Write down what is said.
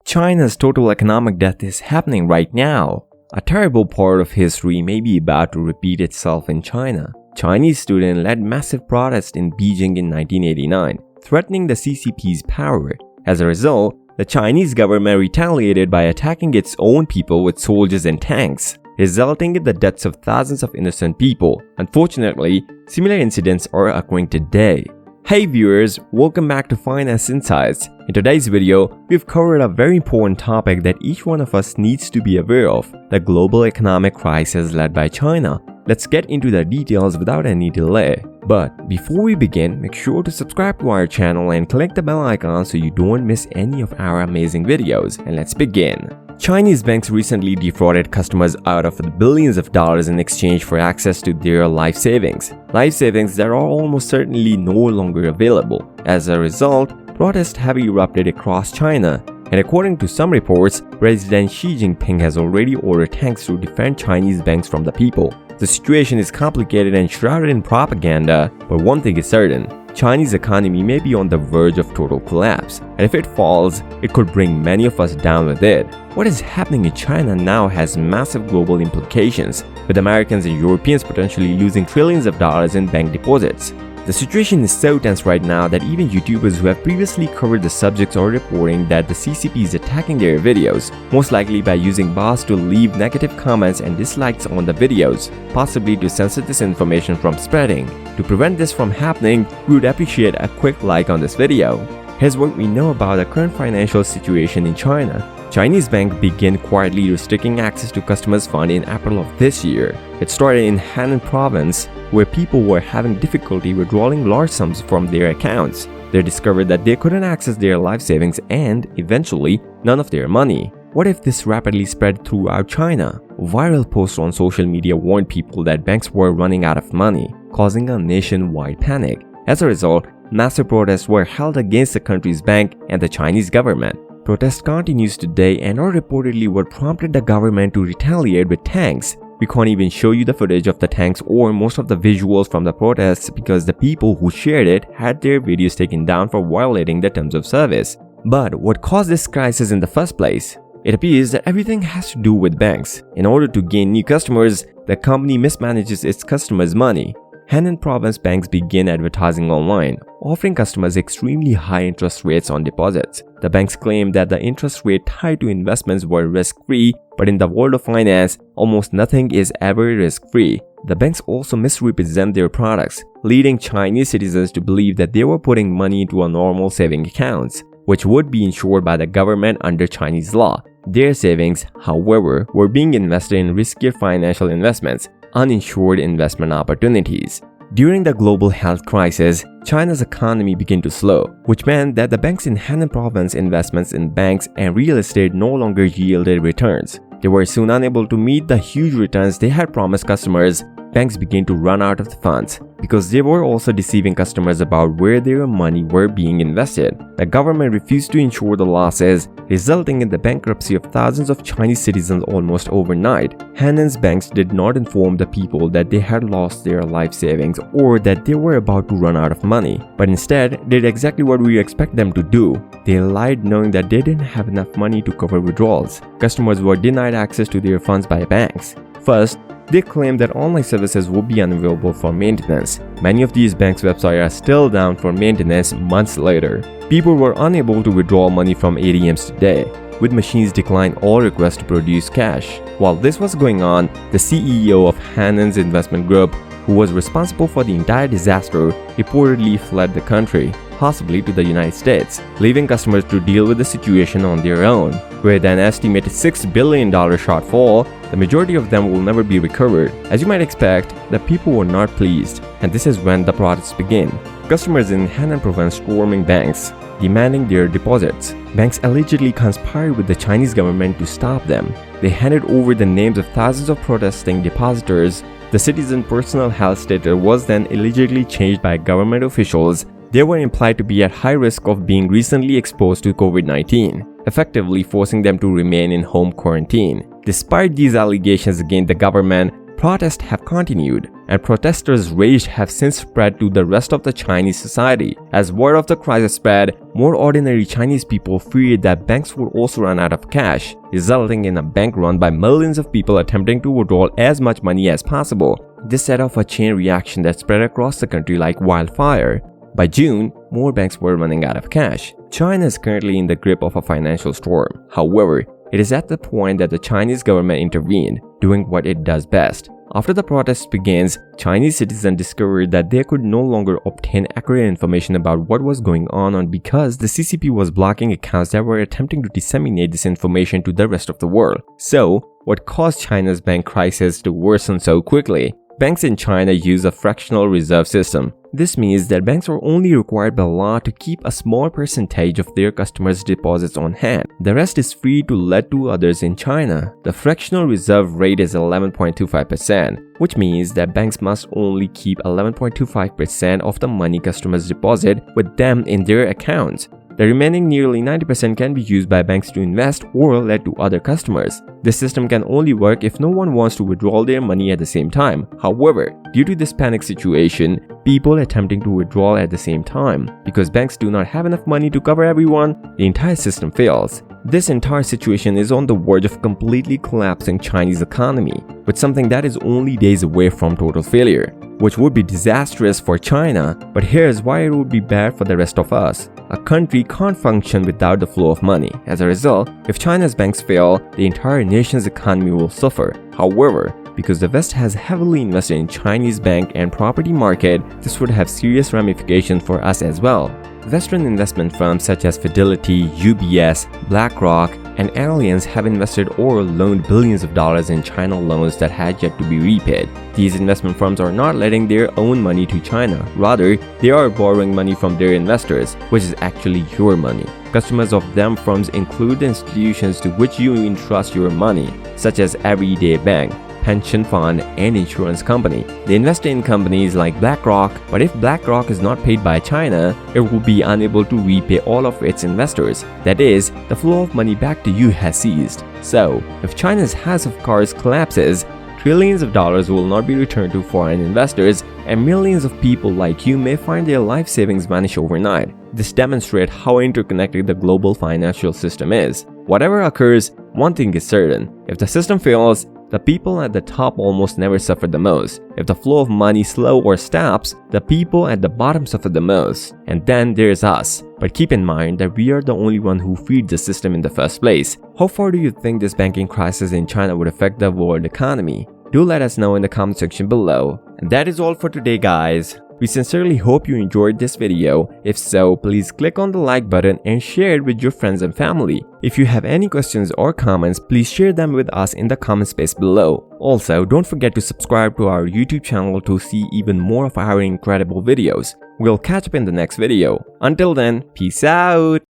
China's total economic death is happening right now. A terrible part of history may be about to repeat itself in China. Chinese students led massive protests in Beijing in 1989, threatening the CCP's power. As a result, the Chinese government retaliated by attacking its own people with soldiers and tanks, resulting in the deaths of thousands of innocent people. Unfortunately, similar incidents are occurring today. Hey viewers, welcome back to Finance Insights. In today's video, we've covered a very important topic that each one of us needs to be aware of, the global economic crisis led by China. Let's get into the details without any delay. But before we begin, make sure to subscribe to our channel and click the bell icon so you don't miss any of our amazing videos. And let's begin. Chinese banks recently defrauded customers out of billions of dollars in exchange for access to their life savings that are almost certainly no longer available. As a result, protests have erupted across China, and according to some reports, President Xi Jinping has already ordered tanks to defend Chinese banks from the people. The situation is complicated and shrouded in propaganda, but one thing is certain: Chinese economy may be on the verge of total collapse, and if it falls, it could bring many of us down with it. What is happening in China now has massive global implications, with Americans and Europeans potentially losing trillions of dollars in bank deposits. The situation is so tense right now that even YouTubers who have previously covered the subjects are reporting that the CCP is attacking their videos, most likely by using bots to leave negative comments and dislikes on the videos, possibly to censor this information from spreading. To prevent this from happening, we would appreciate a quick like on this video. Here's what we know about the current financial situation in China. Chinese banks began quietly restricting access to customers' funds in April of this year. It started in Henan province, where people were having difficulty withdrawing large sums from their accounts. They discovered that they couldn't access their life savings and, eventually, none of their money. What if this rapidly spread throughout China? Viral posts on social media warned people that banks were running out of money, causing a nationwide panic. As a result, massive protests were held against the country's bank and the Chinese government. Protest continues today and are reportedly what prompted the government to retaliate with tanks. We can't even show you the footage of the tanks or most of the visuals from the protests because the people who shared it had their videos taken down for violating the terms of service. But what caused this crisis in the first place? It appears that everything has to do with banks. In order to gain new customers, the company mismanages its customers' money. Henan province banks began advertising online, offering customers extremely high interest rates on deposits. The banks claimed that the interest rate tied to investments were risk-free, but in the world of finance, almost nothing is ever risk-free. The banks also misrepresent their products, leading Chinese citizens to believe that they were putting money into a normal saving accounts, which would be insured by the government under Chinese law. Their savings, however, were being invested in riskier financial investments, uninsured investment opportunities. During the global health crisis, China's economy began to slow, which meant that the banks in Henan province investments in banks and real estate no longer yielded returns. They were soon unable to meet the huge returns they had promised customers. Banks began to run out of the funds because they were also deceiving customers about where their money were being invested. The government refused to insure the losses, resulting in the bankruptcy of thousands of Chinese citizens almost overnight. Henan's banks did not inform the people that they had lost their life savings or that they were about to run out of money, but instead did exactly what we expect them to do. They lied knowing that they didn't have enough money to cover withdrawals. Customers were denied access to their funds by banks. First, they claimed that online services would be unavailable for maintenance. Many of these banks' websites are still down for maintenance months later. People were unable to withdraw money from ATMs today, with machines declining all requests to produce cash. While this was going on, the CEO of Hanan's investment group, who was responsible for the entire disaster, reportedly fled the country, possibly to the United States, leaving customers to deal with the situation on their own. With an estimated $6 billion shortfall, the majority of them will never be recovered. As you might expect, the people were not pleased, and this is when the protests begin. Customers in Henan province storming banks, demanding their deposits. Banks allegedly conspired with the Chinese government to stop them. They handed over the names of thousands of protesting depositors. The citizen personal health status was then allegedly changed by government officials. They were implied to be at high risk of being recently exposed to COVID-19, effectively forcing them to remain in home quarantine. Despite these allegations against the government, protests have continued. and protesters' rage have since spread to the rest of the Chinese society. As word of the crisis spread, more ordinary Chinese people feared that banks would also run out of cash, resulting in a bank run by millions of people attempting to withdraw as much money as possible. This set off a chain reaction that spread across the country like wildfire. By June, more banks were running out of cash. China is currently in the grip of a financial storm. However, it is at the point that the Chinese government intervened, doing what it does best. After the protests began, Chinese citizens discovered that they could no longer obtain accurate information about what was going on because the CCP was blocking accounts that were attempting to disseminate this information to the rest of the world. So, what caused China's bank crisis to worsen so quickly? Banks in China use a fractional reserve system. This means that banks are only required by law to keep a small percentage of their customers' deposits on hand. The rest is free to lend to others in China. The fractional reserve rate is 11.25%, which means that banks must only keep 11.25% of the money customers deposit with them in their accounts. The remaining nearly 90% can be used by banks to invest or lend to other customers. This system can only work if no one wants to withdraw their money at the same time. However, due to this panic situation, people attempting to withdraw at the same time, because banks do not have enough money to cover everyone, the entire system fails. This entire situation is on the verge of completely collapsing Chinese economy, with something that is only days away from total failure, which would be disastrous for China, but here's why it would be bad for the rest of us. A country can't function without the flow of money. As a result, if China's banks fail, the entire nation's economy will suffer. However, because the West has heavily invested in Chinese bank and property market, this would have serious ramifications for us as well. Western investment firms such as Fidelity, UBS, BlackRock, and Allianz have invested or loaned billions of dollars in China loans that had yet to be repaid. These investment firms are not lending their own money to China. Rather, they are borrowing money from their investors, which is actually your money. Customers of them firms include the institutions to which you entrust your money, such as Everyday Bank, pension fund, and insurance company. They invest in companies like BlackRock, but if BlackRock is not paid by China, it will be unable to repay all of its investors. That is, the flow of money back to you has ceased. So, if China's house of cards collapses, trillions of dollars will not be returned to foreign investors, and millions of people like you may find their life savings vanish overnight. This demonstrates how interconnected the global financial system is. Whatever occurs, one thing is certain: if the system fails, the people at the top almost never suffer the most. If the flow of money slows or stops, the people at the bottom suffer the most. And then there's us. But keep in mind that we are the only one who feed the system in the first place. How far do you think this banking crisis in China would affect the world economy? Do let us know in the comment section below. And that is all for today, guys. We sincerely hope you enjoyed this video. If so, please click on the like button and share it with your friends and family. If you have any questions or comments, please share them with us in the comment space below. Also, don't forget to subscribe to our YouTube channel to see even more of our incredible videos. We'll catch up in the next video. Until then, peace out!